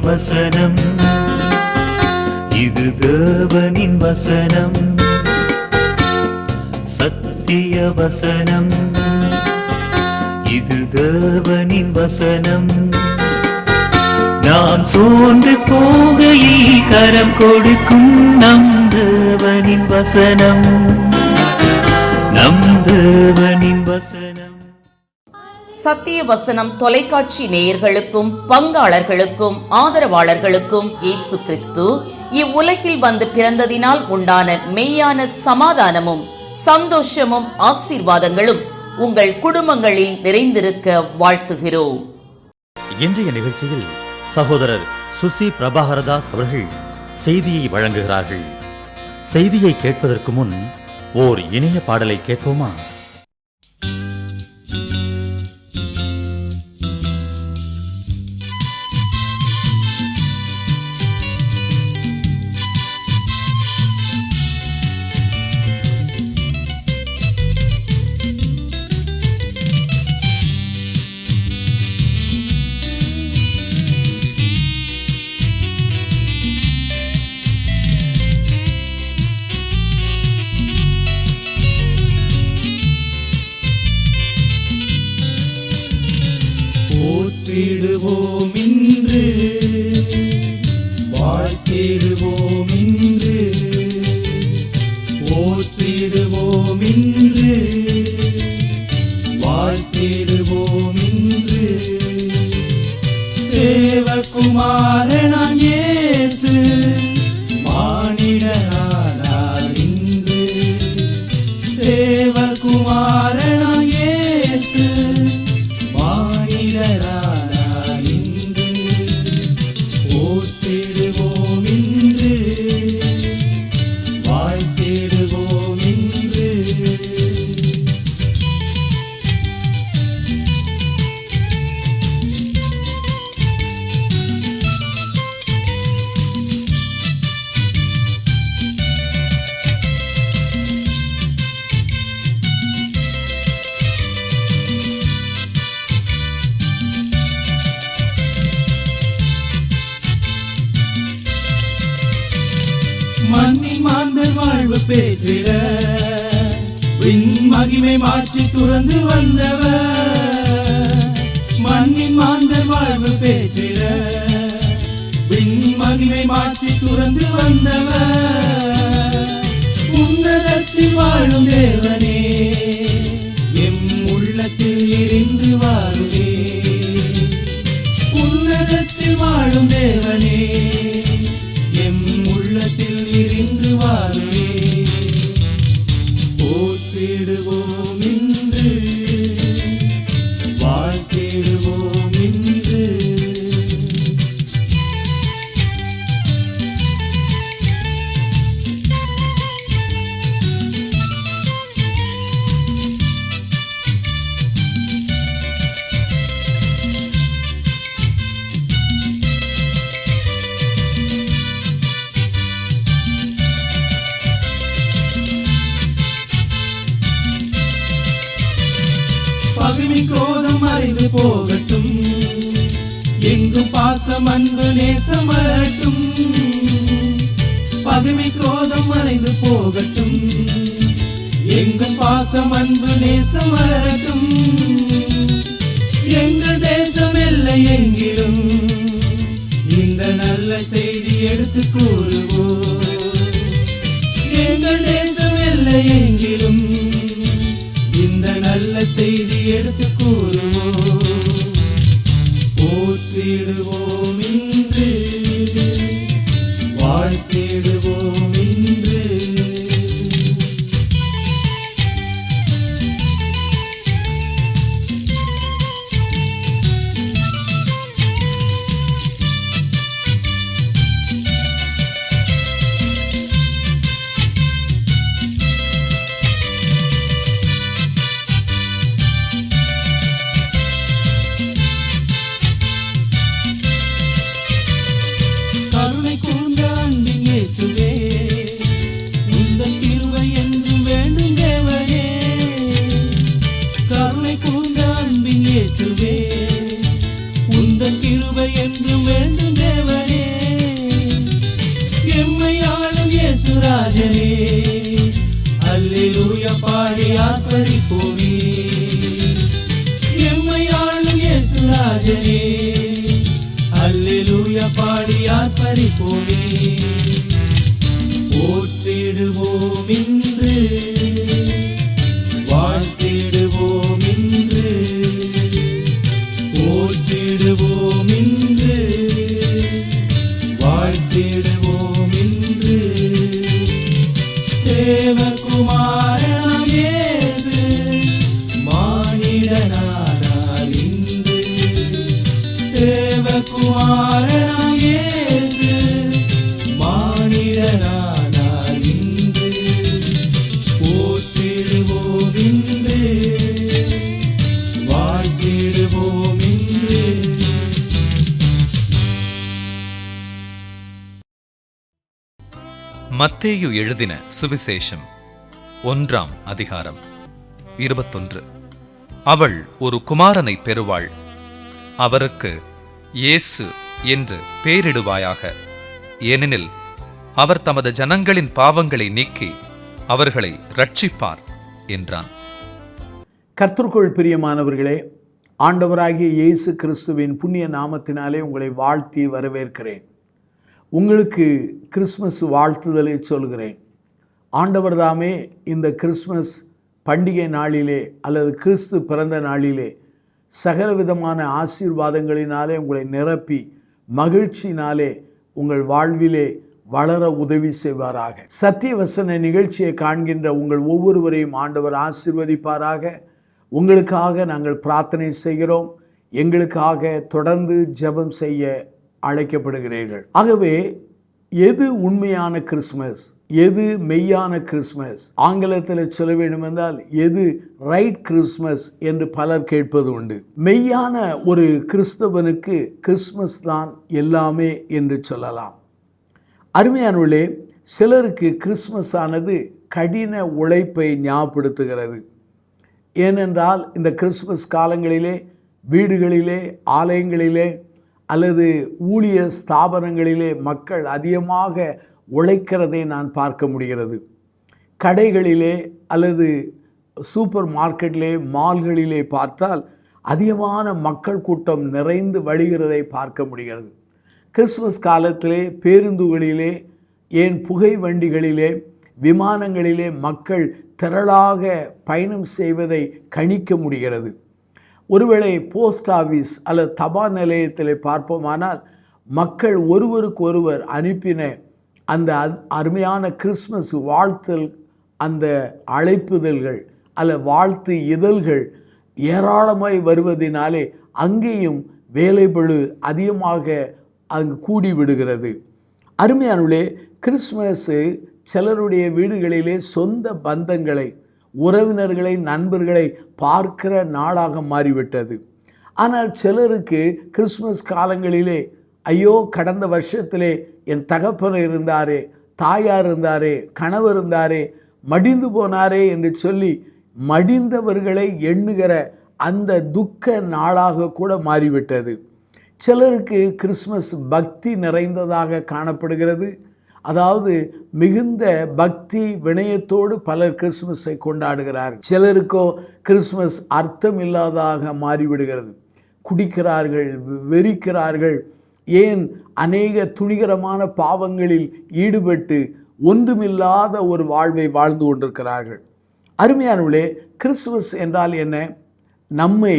வசனம், இது தேவனின் வசனம். சத்திய வசனம், இது தேவனின் வசனம். நாம் சோர்ந்து போகையில் கரம் கொடுக்கும் நம் தேவனின் வசனம், நம் தேவனின் வசனம். சத்திய வசனம் தொலைக்காட்சி நேயர்களுக்கும் பங்காளர்களுக்கும் ஆதரவாளர்களுக்கும் இயேசு கிறிஸ்து இவ்வுலகில் வந்து பிறந்ததினால் உண்டான மெய்யான சமாதானமும் சந்தோஷமும் ஆசீர்வாதங்களும் உங்கள் குடும்பங்களில் நிறைந்திருக்க வாழ்த்துகிறோம். இன்றைய நிகழ்ச்சியில் சகோதரர் சுசி பிரபாகரதாஸ் அவர்கள் செய்தியை வழங்குகிறார்கள். செய்தியை கேட்பதற்கு முன் ஓர் இணைய பாடலை கேட்போமா? போற்றிடுவோம் இன்று, வாழ்த்திடுவோம் இன்று, போற்றிடுவோம் இன்று, வாழ்த்திடுவோம் இன்று. தேவகுமாரனாம் இயேசு மானிடனானார் இன்று. தேவகுமாரனாம் இயேசு மானிடனானார் இன்று. போற்றிடுவோம் இன்று, வாழ்த்திடுவோம் இன்று. மண்ணின் மாந்தர் வாழ்வு பெற்றிட விண் மகிமை மாற்றி துறந்து வந்தவர். மண்ணின் மாந்தர் வாழ்வு பெற்றிட விண் மகிமை மாற்றி துறந்து வந்தவர். உன்னதத்தில் வாழும் தேவனே, எம் உள்ளத்தில் இருந்து வாழுவே. உன்னதத்தில் வாழும் தேவனே, எம் உள்ளத்தில் இருந்து வாருவே. போற்றிடுவோம் இன்று, வாழ்த்திடுவோம் இன்று. பகைமை கோபம் மறைந்து போகட்டும், எங்கும் பாசம் அன்பு நேசம் வரட்டும். பகைமை கோபம் மறைந்து போகட்டும், எங்கும் பாசம் அன்பு நேசம் வரட்டும். எங்கள் தேசம் எல்லை எங்கிலும் இந்த நல்ல செய்தி எடுத்து கூறுவோம். எங்கள் தேசம் எல்லை எங்கிலும் இந்த நல்ல செய்தி எடுத்து கூறுவோம். போற்றிடுவோம் இன்று, வாழ்த்திடுவோம் இன்று. கிருபை என்றும் வேண்டும் தேவ ராஜனே, அல்லேலூயா பாடி ஆர்ப்பரிப்போமே. போற்றிடுவோம் இன்று, வாழ்த்திடுவோம் இன்று, போற்றிடுவோம் இன்று, வாழ்த்திடுவோம் இன்று. தேவகுமாரனாம் இயேசு மானிடனானார் இன்று. தேவகுமாரனாம் இயேசு மானிடனானார் இன்று. போற்றிடுவோம் இன்று, வாழ்த்திடுவோம் இன்று. மத்தேயு எழுதின சுவிசேஷம் 1ஆம் அதிகாரம் 21. அவள் ஒரு குமாரனை பெறுவாள், அவருக்கு இயேசு என்று பேரிடுவாயாக. ஏனெனில் அவர் தமது ஜனங்களின் பாவங்களை நீக்கி அவர்களை ரட்சிப்பார் என்றான். கர்த்தருக்குள் பிரியமானவர்களே, ஆண்டவராகிய இயேசு கிறிஸ்துவின் புண்ணிய நாமத்தினாலே உங்களை வாழ்த்தி வரவேற்கிறேன். உங்களுக்கு கிறிஸ்மஸ் வாழ்த்துதலை சொல்கிறேன். ஆண்டவர் தாமே இந்த கிறிஸ்மஸ் பண்டிகை நாளிலே அல்லது கிறிஸ்து பிறந்த நாளிலே சகல விதமான ஆசீர்வாதங்களினாலே உங்களை நிரப்பி மகிழ்ச்சினாலே உங்கள் வாழ்விலே வளர உதவி செய்வாராக. சத்திய வசன நிகழ்ச்சியை காண்கின்ற உங்கள் ஒவ்வொருவரையும் ஆண்டவர் ஆசீர்வதிப்பாராக. உங்களுக்காக நாங்கள் பிரார்த்தனை செய்கிறோம். எங்களுக்காக தொடர்ந்து ஜெபம் செய்ய அழைக்கப்படுகிறீர்கள். ஆகவே எது உண்மையான கிறிஸ்மஸ், எது மெய்யான கிறிஸ்மஸ், ஆங்கிலத்தில் சொல்ல வேண்டும் என்றால் எது ரைட் கிறிஸ்மஸ் என்று பலர் கேட்பது உண்டு. மெய்யான ஒரு கிறிஸ்தவனுக்கு கிறிஸ்மஸ் தான் எல்லாமே என்று சொல்லலாம். அருமையானவர்களே, சிலருக்கு கிறிஸ்மஸ் ஆனது கடின உழைப்பை ஞாபகப்படுத்துகிறது. ஏனென்றால் இந்த கிறிஸ்மஸ் காலங்களிலே வீடுகளிலே, ஆலயங்களிலே அல்லது ஊழிய ஸ்தாபனங்களிலே மக்கள் அதிகமாக உழைக்கிறதை நான் பார்க்க முடிகிறது. கடைகளிலே அல்லது சூப்பர் மார்க்கெட்டிலே, மால்களிலே பார்த்தால் அதிகமான மக்கள் கூட்டம் நிறைந்து வழிகிறதை பார்க்க முடிகிறது. கிறிஸ்மஸ் காலத்திலே பேருந்துகளிலே, ஏன் புகை வண்டிகளிலே, விமானங்களிலே மக்கள் திரளாக பயணம் செய்வதை கணிக்க முடிகிறது. ஒருவேளை போஸ்ட் ஆஃபீஸ் அல்லது தபால் நிலையத்தில் பார்ப்போமானால் மக்கள் ஒருவருக்கு ஒருவர் அனுப்பின அந்த அருமையான கிறிஸ்மஸ் வாழ்த்தல், அந்த அழைப்புதல்கள் அல்ல வாழ்த்து இதழ்கள் ஏராளமாய் வருவதினாலே அங்கேயும் வேலைப்பளு அதிகமாக அங்கு கூடி விடுகிறது. அருமையானவர்களே, கிறிஸ்மஸ் சிலருடைய வீடுகளிலே சொந்த பந்தங்களை, உறவினர்களை, நண்பர்களை பார்க்கிற நாளாக மாறிவிட்டது. ஆனால் சிலருக்கு கிறிஸ்மஸ் காலங்களிலே ஐயோ கடந்த வருஷத்திலே என் தகப்பன் இருந்தாரே, தாயார் இருந்தாரே, கணவர் இருந்தாரே, மடிந்து போனாரே என்று சொல்லி மடிந்தவர்களை எண்ணுகிற அந்த துக்க நாளாக கூட மாறிவிட்டது. சிலருக்கு கிறிஸ்மஸ் பக்தி நிறைந்ததாக காணப்படுகிறது. அதாவது மிகுந்த பக்தி வினயத்தோடு பலர் கிறிஸ்மஸை கொண்டாடுகிறார்கள். சிலருக்கோ கிறிஸ்மஸ் அர்த்தம் இல்லாததாக மாறிவிடுகிறது. குடிக்கிறார்கள், வெறிக்கிறார்கள், ஏன் அநேக துணிகரமான பாவங்களில் ஈடுபட்டு ஒன்றுமில்லாத ஒரு வாழ்வை வாழ்ந்து கொண்டிருக்கிறார்கள். அருமையானவர்களே, கிறிஸ்மஸ் என்றால் என்ன? நம்மை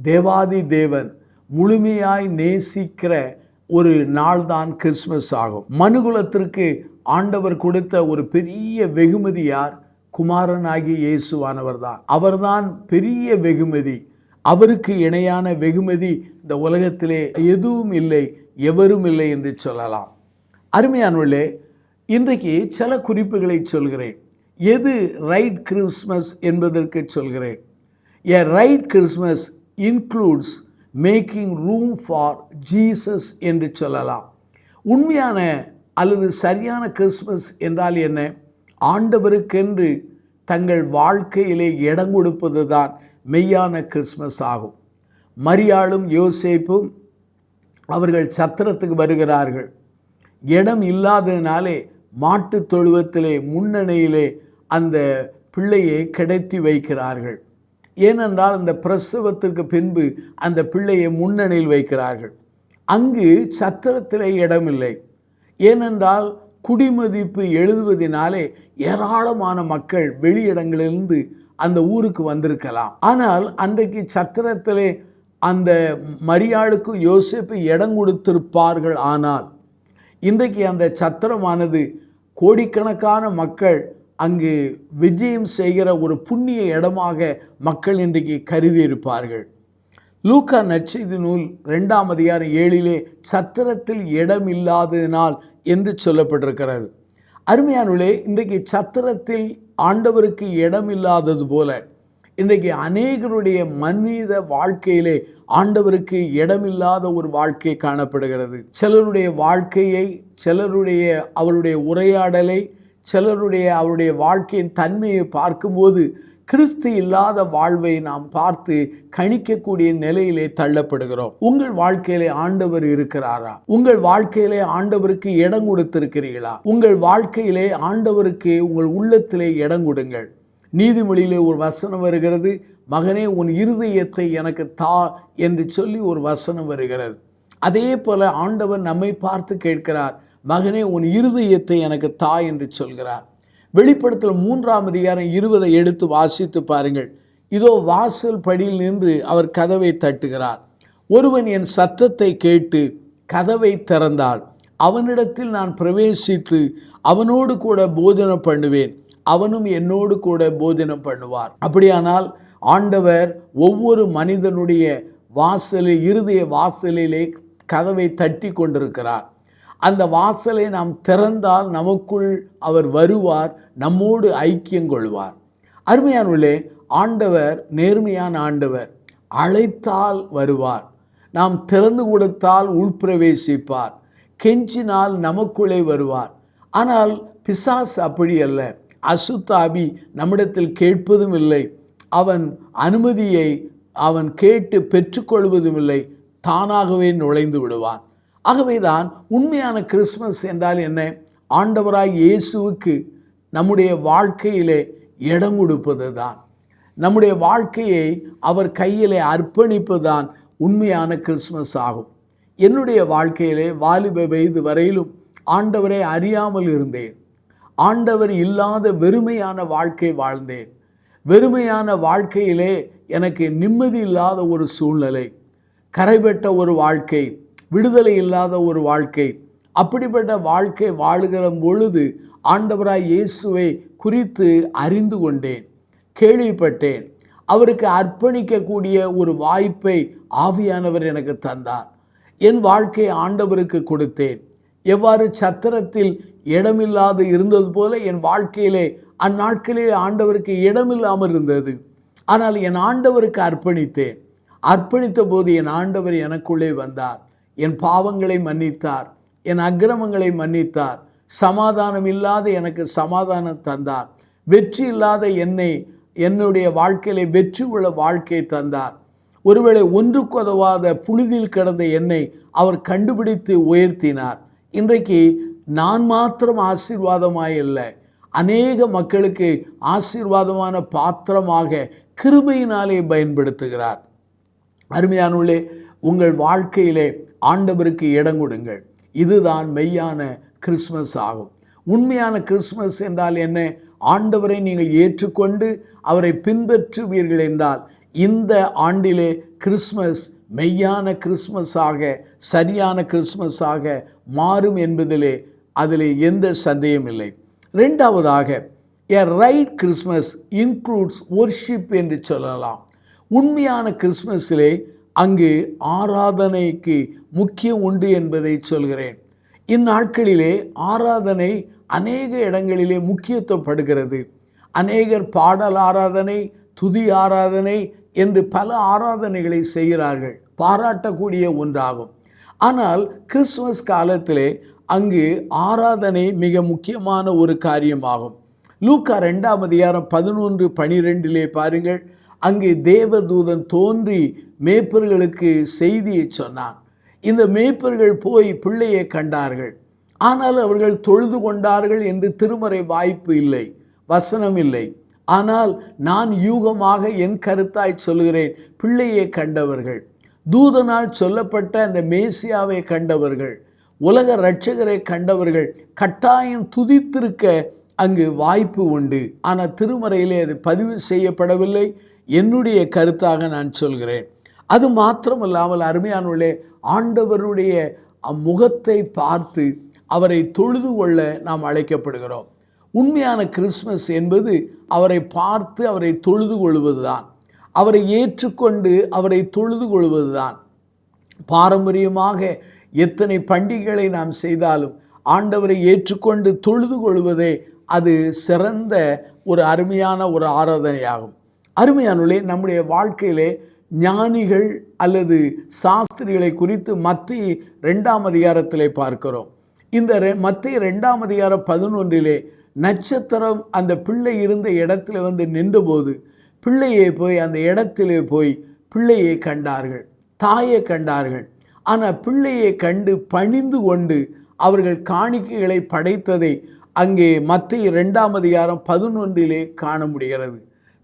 தேவாதி தேவன் முழுமையாய் நேசிக்கிற ஒரு நாள்தான் கிறிஸ்மஸ் ஆகும். மனுகுலத்திற்கு ஆண்டவர் கொடுத்த ஒரு பெரிய வெகுமதி யார்? குமாரனாகிய இயேசுவானவர் தான். அவர்தான் பெரிய வெகுமதி. அவருக்கு இணையான வெகுமதி இந்த உலகத்திலே எதுவும் இல்லை, எவரும் இல்லை என்று சொல்லலாம். அருமையானவர்களே, இன்றைக்கு சில குறிப்புகளை சொல்கிறேன். எது ரைட் கிறிஸ்மஸ் என்பதற்கு சொல்கிறேன். A right Christmas includes making room for Jesus என்று சொல்லலாம். உண்மையான அல்லது சரியான கிறிஸ்மஸ் என்றால் என்ன? ஆண்டவருக்கென்று தங்கள் வாழ்க்கையிலே இடம் கொடுப்பது தான் மெய்யான கிறிஸ்மஸ் ஆகும். மரியாளும் யோசேப்பும் அவர்கள் சத்திரத்துக்கு வருகிறார்கள். இடம் இல்லாததினாலே மாட்டு தொழுவத்திலே முன்னணியிலே அந்த பிள்ளையை கிடத்தி வைக்கிறார்கள். ஏனென்றால் அந்த பிரசவத்திற்கு பின்பு அந்த பிள்ளையை முன்னணியில் வைக்கிறார்கள். அங்கு சத்திரத்திலே இடமில்லை. ஏனென்றால் குடிமதிப்பு எழுதுவதினாலே ஏராளமான மக்கள் வெளியிடங்களிலிருந்து அந்த ஊருக்கு வந்திருக்கலாம். ஆனால் அன்றைக்கு சத்திரத்திலே அந்த மரியாளுக்கு யோசேப்பு இடம் கொடுத்திருப்பார்கள். ஆனால் இன்றைக்கு அந்த சத்திரமானது கோடிக்கணக்கான மக்கள் அங்கு விஜயம் செய்கிற ஒரு புண்ணிய இடமாக மக்கள் இன்றைக்கு கருதி இருப்பார்கள். லூக்கா நற்செய்தி நூல் 2ஆம் அதிகாரம் 7 சத்திரத்தில் இடம் இல்லாததினால் என்று சொல்லப்பட்டிருக்கிறது. அருமையானவர்களே, இன்றைக்கு சத்திரத்தில் ஆண்டவருக்கு இடம் இல்லாதது போல இன்றைக்கு அநேகருடைய மனித வாழ்க்கையிலே ஆண்டவருக்கு இடமில்லாத ஒரு வாழ்க்கை காணப்படுகிறது. சிலருடைய வாழ்க்கையை, சிலருடைய அவருடைய உரையாடலை, சிலருடைய அவருடைய வாழ்க்கையின் தன்மையை பார்க்கும்போது கிறிஸ்து இல்லாத வாழ்வை நாம் பார்த்து கணிக்கக்கூடிய நிலையிலே தள்ளப்படுகிறோம். உங்கள் வாழ்க்கையிலே ஆண்டவர் இருக்கிறாரா? உங்கள் வாழ்க்கையிலே ஆண்டவருக்கு இடம் கொடுத்திருக்கிறீர்களா? உங்கள் வாழ்க்கையிலே ஆண்டவருக்கு உங்கள் உள்ளத்திலே இடம் கொடுங்கள். நீதிமொழியிலே ஒரு வசனம் வருகிறது, மகனே உன் இருதயத்தை எனக்கு தா என்று சொல்லி ஒரு வசனம் வருகிறது. அதே போல ஆண்டவர் நம்மை பார்த்து கேட்கிறார், மகனே உன் இருதயத்தை எனக்கு தா என்று சொல்கிறார். வெளிப்படுத்தல் 3ஆம் அதிகாரம் 20 எடுத்து வாசித்து பாருங்கள். இதோ வாசல் படியில் நின்று அவர் கதவை தட்டுகிறார். ஒருவன் என் சத்தத்தை கேட்டு கதவை திறந்தால் அவனிடத்தில் நான் பிரவேசித்து அவனோடு கூட போஜனம் பண்ணுவேன், அவனும் என்னோடு கூட போஜனம் பண்ணுவார். அப்படியானால் ஆண்டவர் ஒவ்வொரு மனிதனுடைய வாசலில், இருதய வாசலிலே கதவை தட்டி கொண்டிருக்கிறார். அந்த வாசலை நாம் திறந்தால் நமக்குள் அவர் வருவார், நம்மோடு ஐக்கியம் கொள்வார். அருமையானவர்களே, ஆண்டவர் நேர்மையான ஆண்டவர். அழைத்தால் வருவார், நாம் திறந்து கொடுத்தால் உள்பிரவேசிப்பார், கெஞ்சினால் நமக்குள்ளே வருவார். ஆனால் பிசாசு அப்படி அல்ல. அசுத்தாபி நம்மிடத்தில் கேட்பதும் இல்லை, அவன் அனுமதியை அவன் கேட்டு பெற்றுக்கொள்வதும் இல்லை, தானாகவே நுழைந்து விடுவான். ஆகவேதான் உண்மையான கிறிஸ்மஸ் என்றால் என்ன? ஆண்டவராய் இயேசுவுக்கு நம்முடைய வாழ்க்கையிலே இடம் கொடுப்பது தான். நம்முடைய வாழ்க்கையை அவர் கையிலே அர்ப்பணிப்பதுதான் உண்மையான கிறிஸ்மஸ் ஆகும். என்னுடைய வாழ்க்கையிலே வாலிப வயது வரையிலும் ஆண்டவரை அறியாமல் இருந்தேன். ஆண்டவர் இல்லாத வெறுமையான வாழ்க்கை வாழ்ந்தேன். வெறுமையான வாழ்க்கையிலே எனக்கு நிம்மதி இல்லாத ஒரு சூழ்நிலை, கரைபெற்ற ஒரு வாழ்க்கை, விடுதலை இல்லாத ஒரு வாழ்க்கை. அப்படிப்பட்ட வாழ்க்கை வாழுகிற பொழுது ஆண்டவராய் இயேசுவை குறித்து அறிந்து கொண்டேன், கேள்விப்பட்டேன். அவருக்கு அர்ப்பணிக்கக்கூடிய ஒரு வாய்ப்பை ஆவியானவர் எனக்கு தந்தார். என் வாழ்க்கையை ஆண்டவருக்கு கொடுத்தேன். எவ்வாறு சத்திரத்தில் இடமில்லாது இருந்தது போல என் வாழ்க்கையிலே அந்நாட்களில் ஆண்டவருக்கு இடமில்லாமல் இருந்தது. ஆனால் என் ஆண்டவருக்கு அர்ப்பணித்தேன். அர்ப்பணித்த போது என் ஆண்டவர் எனக்குள்ளே வந்தார், என் பாவங்களை மன்னித்தார், என் அக்கிரமங்களை மன்னித்தார், சமாதானம் இல்லாத எனக்கு சமாதானம் தந்தார், வெற்றி இல்லாத என்னுடைய வாழ்க்கையிலே வெற்றி உள்ள வாழ்க்கையை தந்தார். ஒருவேளை ஒன்றுக்கு உதவாத புழுதியில் கிடந்த என்னை அவர் கண்டுபிடித்து உயர்த்தினார். இன்றைக்கு நான் மாத்திரம் ஆசீர்வாதமாய் இல்லை, அநேக மக்களுக்கு ஆசீர்வாதமான பாத்திரமாக கிருபையினாலே பயன்படுத்துகிறார். அருமையானவர்களே, உங்கள் வாழ்க்கையிலே ஆண்டவருக்கு இடம் கொடுங்கள். இதுதான் மெய்யான கிறிஸ்மஸ் ஆகும். உண்மையான கிறிஸ்மஸ் என்றால் என்ன? ஆண்டவரை நீங்கள் ஏற்றுக்கொண்டு அவரை பின்பற்றுவீர்கள் என்றால் இந்த ஆண்டிலே கிறிஸ்மஸ் மெய்யான கிறிஸ்மஸாக, சரியான கிறிஸ்மஸாக மாறும் என்பதிலே அதிலே எந்த சந்தேகம் இல்லை. ரெண்டாவதாக, எ ரைட் கிறிஸ்மஸ் இன்க்ளூட்ஸ் வொர்ஷிப் என்று சொல்லலாம். உண்மையான கிறிஸ்மஸிலே அங்கு ஆராதனைக்கு முக்கியம் உண்டு என்பதை சொல்கிறேன். இந்நாட்களிலே ஆராதனை அநேக இடங்களிலே முக்கியத்துவப்படுகிறது. அநேகர் பாடல் ஆராதனை, துதி ஆராதனை என்று பல ஆராதனைகளை செய்கிறார்கள், பாராட்டக்கூடிய ஒன்றாகும். ஆனால் கிறிஸ்துமஸ் காலத்திலே அங்கு ஆராதனை மிக முக்கியமான ஒரு காரியமாகும். லூக்கா 2ஆம் அதிகாரம் 11-12 பாருங்கள். அங்கே தேவதூதன் தோன்றி மேய்ப்பர்களுக்கு செய்தியை சொன்னான். இந்த மேய்ப்பர்கள் போய் பிள்ளையை கண்டார்கள், ஆனால் அவர்கள் தொழுது கொண்டார்கள் என்று திருமறை வாய்ப்பு இல்லை, வசனம் இல்லை. ஆனால் நான் யூகமாக என் கருத்தாய் சொல்கிறேன், பிள்ளையை கண்டவர்கள், தூதனால் சொல்லப்பட்ட அந்த மேசியாவை கண்டவர்கள், உலக இரட்சகரை கண்டவர்கள் கட்டாயம் துதித்திருக்க அங்கு வாய்ப்பு உண்டு. ஆனால் திருமறையிலே அது பதிவு செய்யப்படவில்லை. என்னுடைய கருத்தாக நான் சொல்கிறேன். அது மாத்திரமல்லாமல் அருமையானவர்களே, ஆண்டவருடைய முகத்தை பார்த்து அவரை தொழுது கொள்ள நாம் அழைக்கப்படுகிறோம். உண்மையான கிறிஸ்மஸ் என்பது அவரை பார்த்து அவரை தொழுது கொள்வதுதான், அவரை ஏற்றுக்கொண்டு அவரை தொழுது கொள்வதுதான். பாரம்பரியமாக எத்தனை பண்டிகைகளை நாம் செய்தாலும் ஆண்டவரை ஏற்றுக்கொண்டு தொழுது கொள்வதே அது சிறந்த ஒரு அருமையான ஒரு ஆராதனையாகும். அருமையானவர்களே, நம்முடைய வாழ்க்கையிலே ஞானிகள் அல்லது சாஸ்திரிகளை குறித்து மத்திய 2ஆம் அதிகாரத்திலே பார்க்கிறோம். இந்த மத்திய 2ஆம் அதிகாரம் 11 நட்சத்திரம் அந்த பிள்ளை இருந்த இடத்துல வந்து நின்றபோது பிள்ளையை போய் அந்த இடத்திலே போய் பிள்ளையை கண்டார்கள், தாயை கண்டார்கள். ஆனால் பிள்ளையை கண்டு பணிந்து கொண்டு அவர்கள் காணிக்கைகளை படைத்ததை அங்கே மத்திய 2ஆம் அதிகாரம் 11 காண முடிகிறது.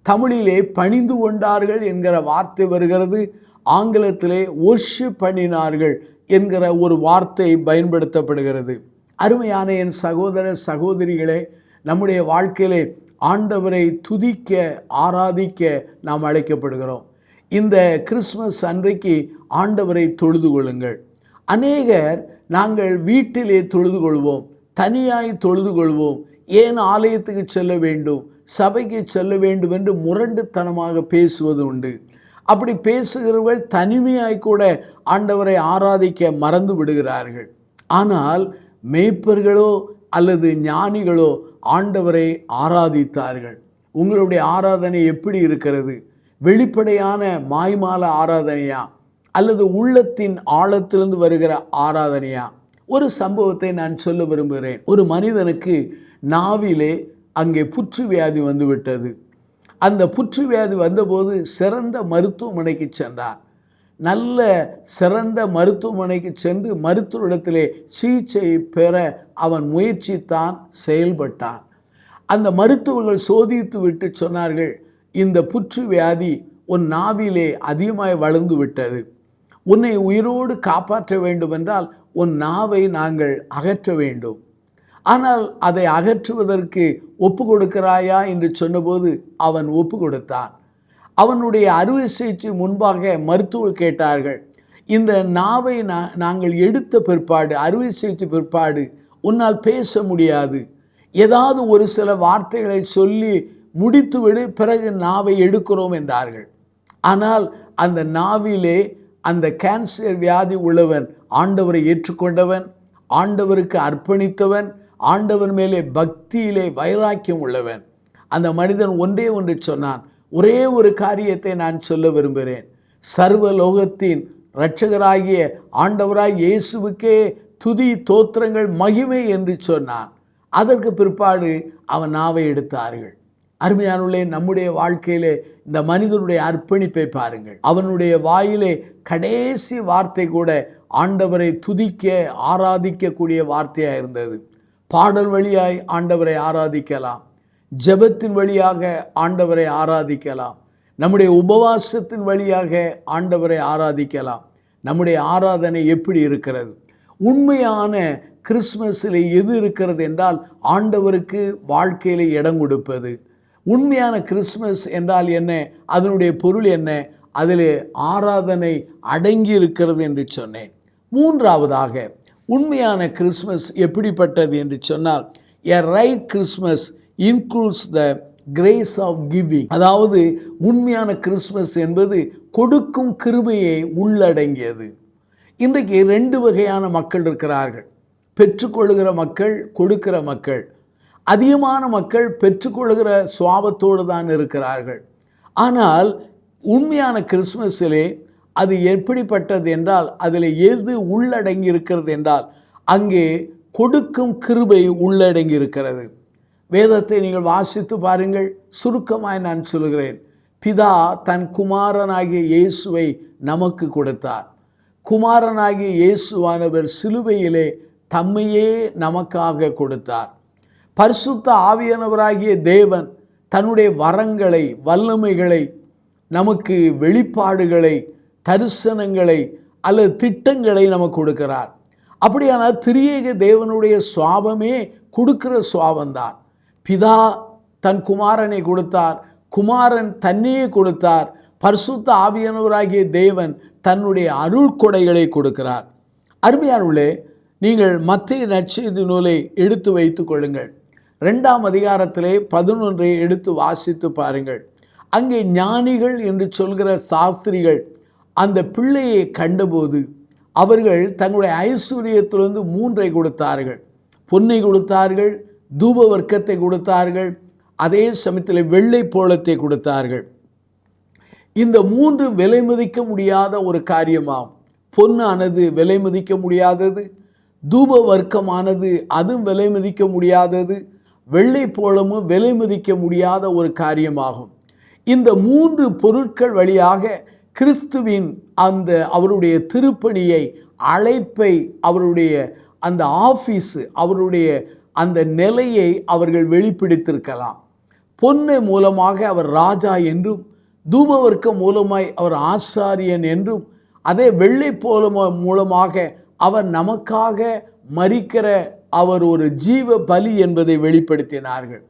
தமிழிலே பணிந்து கொண்டார்கள் என்கிற வார்த்தை வருகிறது. ஆங்கிலத்திலே ஒர்ஷிப் பண்ணினார்கள் என்கிற ஒரு வார்த்தை பயன்படுத்தப்படுகிறது. அருமையான என் சகோதர சகோதரிகளே, நம்முடைய வாழ்க்கையிலே ஆண்டவரை துதிக்க ஆராதிக்க நாம் அழைக்கப்படுகிறோம். இந்த கிறிஸ்மஸ் அன்றைக்கு ஆண்டவரை தொழுது கொள்ளுங்கள். அநேகர் நாங்கள் வீட்டிலே தொழுது கொள்வோம், தனியாய் தொழுது கொள்வோம், ஏன் ஆலயத்துக்கு செல்ல வேண்டும், சபைக்கு செல்ல வேண்டும் என்று முரண்டுத்தனமாக பேசுவது உண்டு. அப்படி பேசுகிறவர்கள் தனிமையாய் கூட ஆண்டவரை ஆராதிக்க மறந்து விடுகிறார்கள். ஆனால் மேய்ப்பர்களோ அல்லது ஞானிகளோ ஆண்டவரை ஆராதித்தார்கள். உங்களுடைய ஆராதனை எப்படி இருக்கிறது? வெளிப்படையான மாய்மால ஆராதனையா அல்லது உள்ளத்தின் ஆழத்திலிருந்து வருகிற ஆராதனையா? ஒரு சம்பவத்தை நான் சொல்ல விரும்புகிறேன். ஒரு மனிதனுக்கு நாவிலே அங்கே புற்று வியாதி வந்துவிட்டது. அந்த புற்று வியாதி வந்தபோது சிறந்த மருத்துவமனைக்கு சென்றார். நல்ல சிறந்த மருத்துவமனைக்கு சென்று மருத்துவரிடத்திலே சிகிச்சை பெற அவன் முயற்சித்தான், செயல்பட்டான். அந்த மருத்துவர்கள் சோதித்து விட்டு சொன்னார்கள், இந்த புற்று வியாதி உன் நாவிலே அதிகமாய் வளர்ந்து விட்டது, உன்னை உயிரோடு காப்பாற்ற வேண்டும் என்றால் உன் நாவை நாங்கள் அகற்ற வேண்டும். ஆனால் அதை அகற்றுவதற்கு ஒப்பு கொடுக்கிறாயா என்று சொன்னபோது அவன் ஒப்பு கொடுத்தான். அவனுடைய அறுவை சிகிச்சை முன்பாக மருத்துவர் கேட்டார்கள், இந்த நாவை நாங்கள் எடுத்த பிற்பாடு, அறுவை சிகிச்சை பிற்பாடு உன்னால் பேச முடியாது, ஏதாவது ஒரு சில வார்த்தைகளை சொல்லி முடித்துவிடு, பிறகு நாவை எடுக்கிறோம் என்றார்கள். ஆனால் அந்த நாவிலே அந்த கேன்சர் வியாதி உள்ளவன் ஆண்டவரை ஏற்றுக்கொண்டவன், ஆண்டவருக்கு அர்ப்பணித்தவன், ஆண்டவர் மேலே பக்தியிலே வைராக்கியம் உள்ளவன். அந்த மனிதன் ஒன்றே ஒன்று சொன்னான், ஒரே ஒரு காரியத்தை நான் சொல்ல விரும்புகிறேன், சர்வலோகத்தின் இரட்சகராகிய ஆண்டவராய் இயேசுவுக்கே துதி தோத்திரங்கள் மகிமை என்று சொன்னான். அதற்கு பிற்பாடு அவன் நாவை எடுத்தார்கள். அருமையானவர்களே, நம்முடைய வாழ்க்கையிலே இந்த மனிதனுடைய அர்ப்பணிப்பை பாருங்கள். அவனுடைய வாயிலே கடைசி வார்த்தை கூட ஆண்டவரை துதிக்க ஆராதிக்கக்கூடிய வார்த்தையாக இருந்தது. பாடல் வழியாய் ஆண்டவரை ஆராதிக்கலாம், ஜெபத்தின் வழியாக ஆண்டவரை ஆராதிக்கலாம், நம்முடைய உபவாசத்தின் வழியாக ஆண்டவரை ஆராதிக்கலாம். நம்முடைய ஆராதனை எப்படி இருக்கிறது? உண்மையான கிறிஸ்மஸில் எது இருக்கிறது என்றால் ஆண்டவருக்கு வாழ்க்கையில் இடம் கொடுப்பது. உண்மையான கிறிஸ்மஸ் என்றால் என்ன? அதனுடைய பொருள் என்ன? அதில் ஆராதனை அடங்கி இருக்கிறது என்று சொன்னேன். மூன்றாவதாக உண்மையான கிறிஸ்மஸ் எப்படிப்பட்டது என்று சொன்னால், a right Christmas includes the grace of giving. அதாவது உண்மையான கிறிஸ்மஸ் என்பது கொடுக்கும் கிருபையை உள்ளடங்கியது. இன்றைக்கு 2 வகையான மக்கள் இருக்கிறார்கள், பெற்றுக்கொள்கிற மக்கள், கொடுக்கிற மக்கள். அதிகமான மக்கள் பெற்றுக்கொள்கிற சுவாபத்தோடு தான் இருக்கிறார்கள். ஆனால் உண்மையான கிறிஸ்மஸிலே அது எப்படிப்பட்டது என்றால், அதில் எது உள்ளடங்கி இருக்கிறது என்றால் அங்கே கொடுக்கும் கிருபை உள்ளடங்கி இருக்கிறது. வேதத்தை நீங்கள் வாசித்து பாருங்கள். சுருக்கமாய் நான் சொல்கிறேன், பிதா தன் குமாரனாகிய இயேசுவை நமக்கு கொடுத்தார். குமாரனாகிய இயேசுவானவர் சிலுவையிலே தம்மையே நமக்காக கொடுத்தார். பரிசுத்த ஆவியானவராகிய தேவன் தன்னுடைய வரங்களை, வல்லமைகளை, நமக்கு வெளிப்பாடுகளை, தரிசனங்களை அல்லது திட்டங்களை நமக்கு கொடுக்கிறார். அப்படியானால் திரியேக தேவனுடைய சுவாபமே கொடுக்கிற சுவாபந்தான். பிதா தன் குமாரனை கொடுத்தார், குமாரன் தன்னையே கொடுத்தார், பரிசுத்த ஆவியானவராகிய தேவன் தன்னுடைய அருள் கொடைகளை கொடுக்கிறார். அருமையானவர்களே, நீங்கள் மத்தேயு நற்செய்தி நூலை எடுத்து வைத்துக் கொள்ளுங்கள். 2ஆம் அதிகாரத்திலே 11 எடுத்து வாசித்து பாருங்கள். அங்கே ஞானிகள் என்று சொல்கிற சாஸ்திரிகள் அந்த பிள்ளையை கண்டபோது அவர்கள் தங்களுடைய ஐஸ்வர்யத்திலிருந்து 3 கொடுத்தார்கள். பொன்னை கொடுத்தார்கள், தூப வர்க்கத்தை கொடுத்தார்கள், அதே சமயத்தில் வெள்ளை போளத்தை கொடுத்தார்கள். இந்த 3 விலை மதிக்க முடியாத ஒரு காரியமாகும். பொன்னானது விலை மதிக்க முடியாதது, தூப வர்க்கமானது அதுவும் விலை மதிக்க முடியாதது, வெள்ளை போளமும் விலை மதிக்க முடியாத ஒரு காரியமாகும். இந்த 3 பொருட்கள் வழியாக கிறிஸ்துவின் அந்த அவருடைய திருப்பணியை, அழைப்பை, அவருடைய அந்த ஆபீஸ், அவருடைய அந்த நிலையை அவர்கள் வெளிப்படுத்தியிருக்கலாம். பொன்னு மூலமாக அவர் ராஜா என்றும், தூபவர்க்கம் மூலமாய் அவர் ஆசாரியன் என்றும், அதே வெள்ளை மூலமாக அவர் நமக்காக மரிக்கிற அவர் ஒரு ஜீவ பலி என்பதை வெளிப்படுத்தினார்கள்.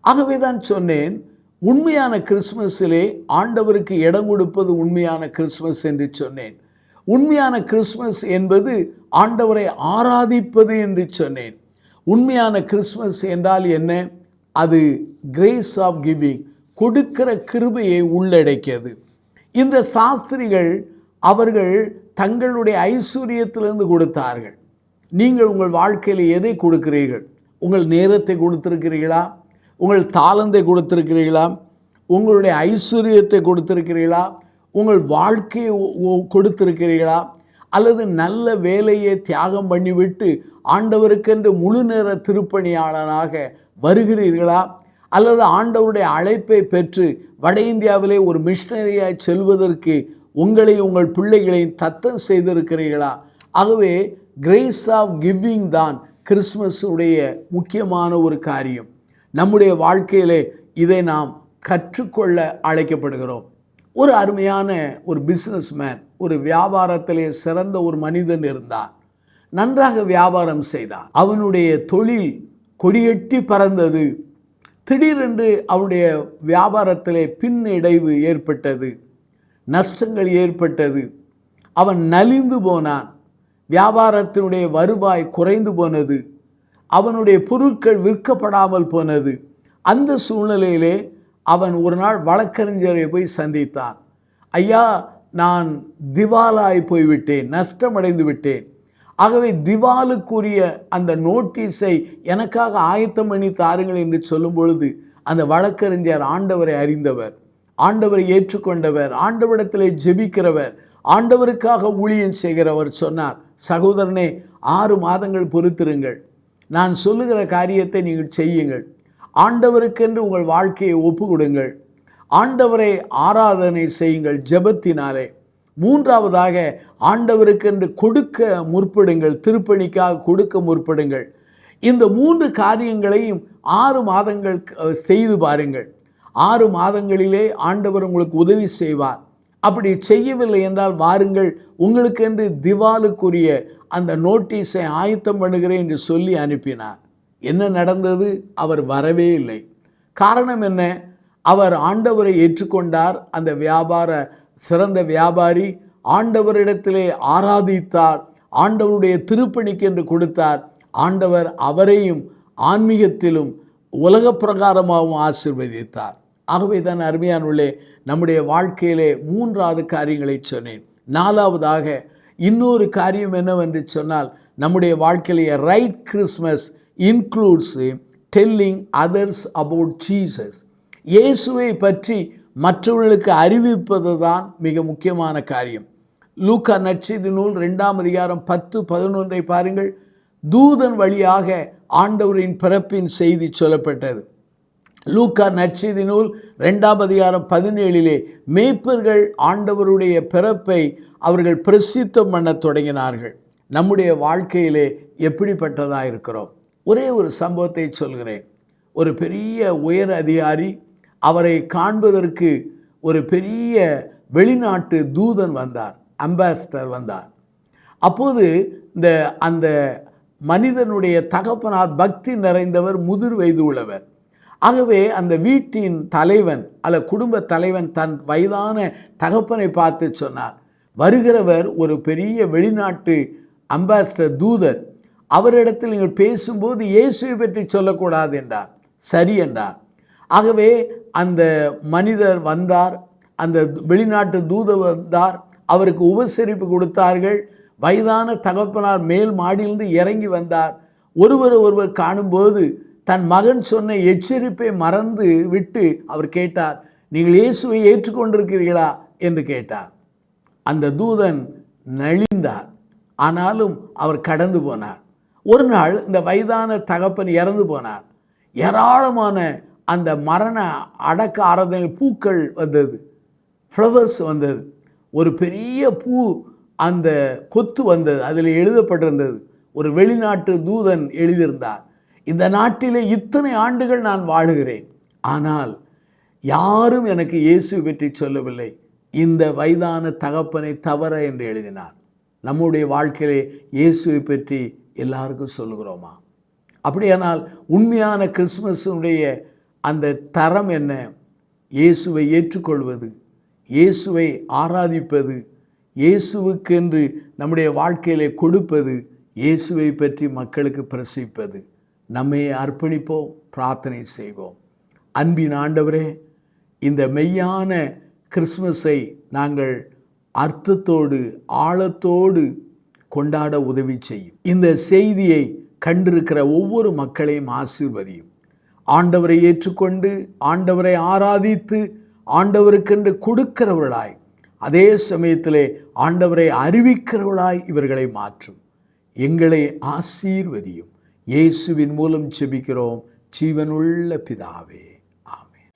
ஆகவே தான் சொன்னேன், உண்மையான கிறிஸ்மஸிலே ஆண்டவருக்கு இடம் கொடுப்பது உண்மையான கிறிஸ்மஸ் என்று சொன்னேன். உண்மையான கிறிஸ்மஸ் என்பது ஆண்டவரை ஆராதிப்பது என்று சொன்னேன். உண்மையான கிறிஸ்மஸ் என்றால் என்ன? அது கிரேஸ் ஆஃப் கிவிங், கொடுக்கிற கிருபையை உள்ளடக்கியது. இந்த சாஸ்திரிகள் அவர்கள் தங்களுடைய ஐஸ்வர்யத்திலிருந்து கொடுத்தார்கள். நீங்கள் உங்கள் வாழ்க்கையில் எதை கொடுக்கிறீர்கள்? உங்கள் நேரத்தை கொடுத்திருக்கிறீர்களா? உங்கள் தாளந்தை கொடுத்திருக்கிறீர்களா? உங்களுடைய ஐஸ்வர்யத்தை கொடுத்திருக்கிறீர்களா? உங்கள் வாழ்க்கையை கொடுத்திருக்கிறீர்களா? அல்லது நல்ல வேலையை தியாகம் பண்ணிவிட்டு ஆண்டவருக்கென்று முழு நேர திருப்பணியாளனாக வருகிறீர்களா? அல்லது ஆண்டவருடைய அழைப்பை பெற்று வட இந்தியாவிலே ஒரு மிஷனரியாய் செல்வதற்கு உங்களை உங்கள் பிள்ளைகளையும் தத்தம் செய்திருக்கிறீர்களா? ஆகவே கிரேஸ் ஆஃப் கிவிங் தான் கிறிஸ்மஸுடைய முக்கியமான ஒரு காரியம். நம்முடைய வாழ்க்கையிலே இதை நாம் கற்றுக்கொள்ள அழைக்கப்படுகிறோம். ஒரு அருமையான ஒரு பிஸ்னஸ்மேன், ஒரு வியாபாரத்திலே சிறந்த ஒரு மனிதன் இருந்தான். நன்றாக வியாபாரம் செய்தான். அவனுடைய தொழில் கொடியெட்டி பறந்தது. திடீரென்று அவனுடைய வியாபாரத்திலே பின்னடைவு ஏற்பட்டது, நஷ்டங்கள் ஏற்பட்டது. அவன் நலிந்து போனான். வியாபாரத்தினுடைய வருவாய் குறைந்து போனது. அவனுடைய பொருட்கள் விற்கப்படாமல் போனது. அந்த சூழ்நிலையிலே அவன் ஒரு நாள் வழக்கறிஞரை போய் சந்தித்தான். ஐயா, நான் திவாலாய் போய்விட்டேன், நஷ்டமடைந்து விட்டேன். ஆகவே திவாலுக்குரிய அந்த நோட்டீஸை எனக்காக ஆயத்தம் பண்ணி தாருங்கள் என்று சொல்லும் பொழுது அந்த வழக்கறிஞர் ஆண்டவரை அறிந்தவர், ஆண்டவரை ஏற்றுக்கொண்டவர், ஆண்டவரிடத்திலே ஜெபிக்கிறவர், ஆண்டவருக்காக ஊழியம் செய்கிறவர் சொன்னார், சகோதரனே, 6 மாதங்கள் பொறுத்திருங்கள், நான் சொல்லுகிற காரியத்தை நீங்கள் செய்யுங்கள், ஆண்டவருக்கென்று உங்கள் வாழ்க்கையை ஒப்பு கொடுங்கள், ஆண்டவரை ஆராதனை செய்யுங்கள் ஜெபத்தினாலே. 3ஆவதாக ஆண்டவருக்கென்று கொடுக்க முற்படுங்கள், திருப்பணிக்காக கொடுக்க முற்படுங்கள். இந்த 3 காரியங்களையும் 6 மாதங்கள் செய்து பாருங்கள். 6 மாதங்களிலே ஆண்டவர் உங்களுக்கு உதவி செய்வார். அப்படி செய்யவில்லை என்றால் வாருங்கள், உங்களுக்கென்று திவாலுக்குரிய அந்த நோட்டீஸை ஆயத்தம் பண்ணுகிறேன் என்று சொல்லி அனுப்பினார். என்ன நடந்தது? அவர் வரவே இல்லை. காரணம் என்ன? அவர் ஆண்டவரை ஏற்றுக்கொண்டார். அந்த சிறந்த வியாபாரி ஆண்டவரிடத்திலே ஆராதித்தார், ஆண்டவருடைய திருப்பணிக்கு என்று கொடுத்தார். ஆண்டவர் அவரையும் ஆன்மீகத்திலும் உலக பிரகாரமாகவும் ஆசீர்வதித்தார். ஆகவே தான் அருமையானுள்ளே, நம்முடைய வாழ்க்கையிலே 3வது காரியங்களை சொன்னேன். 4ஆவதாக இன்னொரு காரியம் என்னவென்று சொன்னால், நம்முடைய வாழ்க்கையிலே right Christmas includes telling others about Jesus. இயேசுவை பற்றி மற்றவர்களுக்கு அறிவிப்பது தான் மிக முக்கியமான காரியம். லூக்கா நற்செய்தி நூல் 2ஆம் அதிகாரம் 10-11 பாருங்கள். தூதன் வழியாக ஆண்டவரின் பிறப்பின் செய்தி சொல்லப்பட்டது. லூக்கா நற்செய்தி நூல் 2ஆம் அதிகாரம் 17 மேய்ப்பர்கள் ஆண்டவருடைய பிறப்பை அவர்கள் பிரசித்தம் பண்ண தொடங்கினார்கள். நம்முடைய வாழ்க்கையிலே எப்படிப்பட்டதாக இருக்கிறோம்? ஒரே ஒரு சம்பவத்தை சொல்கிறேன். ஒரு பெரிய உயர் அதிகாரி அவரை காண்பதற்கு ஒரு பெரிய வெளிநாட்டு தூதன் வந்தார், அம்பாசிடர் வந்தார். அப்போது அந்த மனிதனுடைய தகப்பனார் பக்தி நிறைந்தவர், முதிர் வயது உள்ளவர். ஆகவே அந்த வீட்டின் தலைவன் அல்ல குடும்ப தலைவன் தன் வயதான தகப்பனை பார்த்து சொன்னார், வருகிறவர் ஒரு பெரிய வெளிநாட்டு அம்பாசிடர் தூதர், அவரிடத்தில் நீங்கள் பேசும்போது இயேசுவை பற்றி சொல்லக்கூடாது என்றார். சரி என்றார். ஆகவே அந்த மனிதர் வந்தார், அந்த வெளிநாட்டு தூதர் வந்தார், அவருக்கு உபசரிப்பு கொடுத்தார்கள். வயதான தகப்பனார் மேல் மாடியிலிருந்து இறங்கி வந்தார். ஒருவர் காணும்போது தன் மகன் சொன்ன எச்சரிப்பை மறந்து விட்டு அவர் கேட்டார், நீங்கள் இயேசுவை ஏற்றுக்கொண்டிருக்கிறீர்களா என்று கேட்டார். அந்த தூதன் நலிந்தார். ஆனாலும் அவர் கடந்து போனார். ஒரு நாள் இந்த வயதான தகப்பன் இறந்து போனார். ஏராளமான அந்த மரண அடக்க ஆராதனை பூக்கள் வந்தது, ஃப்ளவர்ஸ் வந்தது. ஒரு பெரிய பூ அந்த கொத்து வந்தது, அதில் எழுதப்பட்டிருந்தது. ஒரு வெளிநாட்டு தூதன் எழுதியிருந்தார், இந்த நாட்டிலே இத்தனை ஆண்டுகள் நான் வாழுகிறேன், ஆனால் யாரும் எனக்கு இயேசு பற்றி சொல்லவில்லை, இந்த வயதான தகப்பனை தவிர என்று எழுதினார். நம்முடைய வாழ்க்கையிலே இயேசுவை பற்றி எல்லாருக்கும் சொல்லுகிறோமா? அப்படியானால் உண்மையான கிறிஸ்துமஸுடைய அந்த தரம் என்ன? இயேசுவை ஏற்றுக்கொள்வது, இயேசுவை ஆராதிப்பது, இயேசுவுக்கென்று நம்முடைய வாழ்க்கையிலே கொடுப்பது, இயேசுவை பற்றி மக்களுக்கு பிரசிப்பது. நம்மை அர்ப்பணிப்போம், பிரார்த்தனை செய்வோம். அன்பின் ஆண்டவரே, இந்த மெய்யான கிறிஸ்மஸை நாங்கள் அர்த்தத்தோடு ஆழத்தோடு கொண்டாட உதவி செய்யும். இந்த செய்தியை கண்டிருக்கிற ஒவ்வொரு மக்களையும் ஆசீர்வதியும். ஆண்டவரை ஏற்றுக்கொண்டு ஆண்டவரை ஆராதித்து ஆண்டவருக்கென்று கொடுக்கிறவர்களாய், அதே சமயத்திலே ஆண்டவரை அறிவிக்கிறவர்களாய் இவர்களை மாற்றும். எங்களை ஆசீர்வதியும். இயேசுவின் மூலம் ஜெபிக்கிறோம் ஜீவனுள்ள பிதாவே, ஆமென்.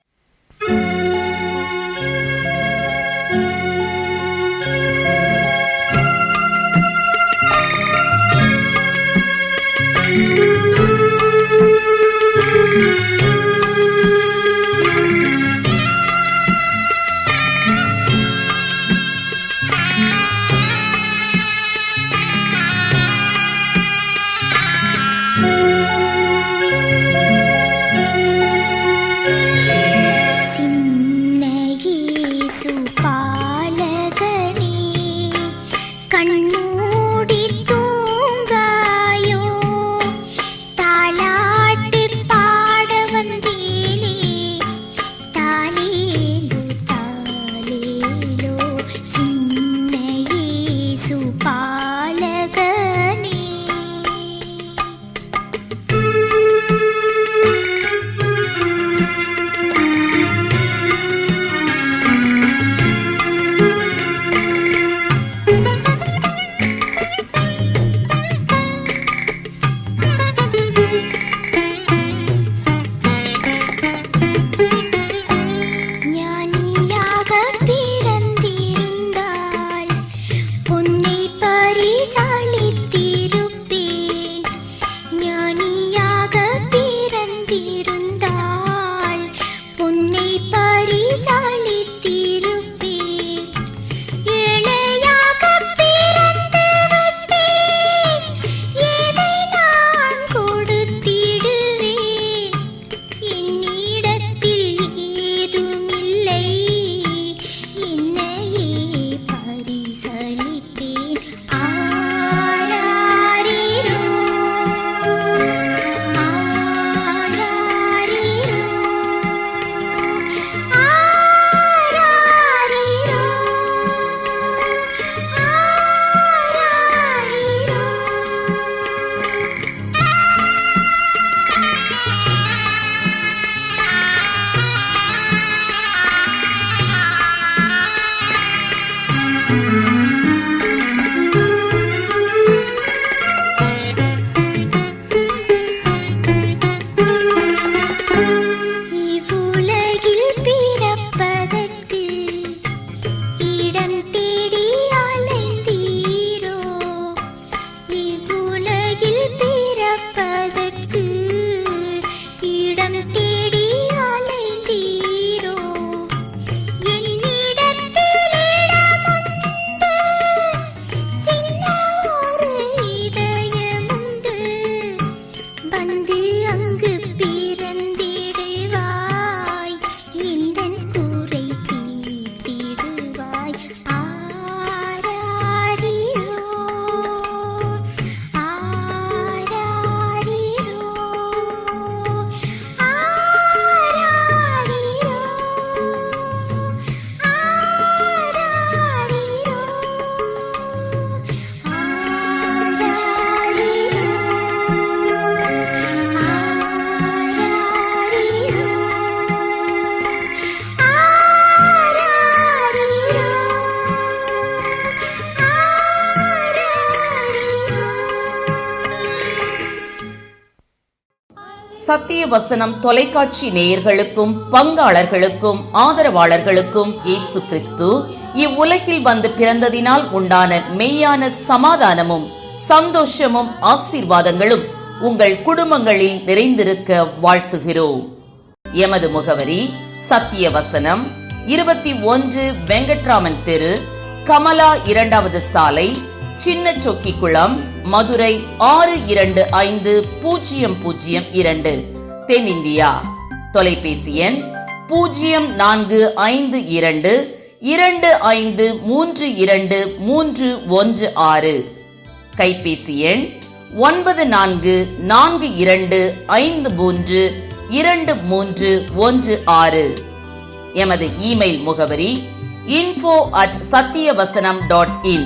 சத்திய வசனம் தொலைக்காட்சி நேயர்களுக்கும் பங்காளர்களுக்கும் ஆதரவாளர்களுக்கும் இயேசு கிறிஸ்து இவ்வுலகில் வந்து பிறந்ததினால் உண்டான மெய்யான சமாதானமும் சந்தோஷமும் ஆசீர்வாதங்களும் உங்கள் குடும்பங்களில் நிறைந்திருக்க வாழ்த்துகிறோம். எமது முகவரி சத்திய வசனம், 21 வெங்கட்ராமன் தெரு, கமலா 2வது சாலை, சின்ன சொக்கிக்குளம், மதுரை 625002, தென்னிந்தியா. தொலைபேசி எண் 0425322316, கைபேசி எண் 9452532316. எமது இமெயில் முகவரி info@satyavasanam.in.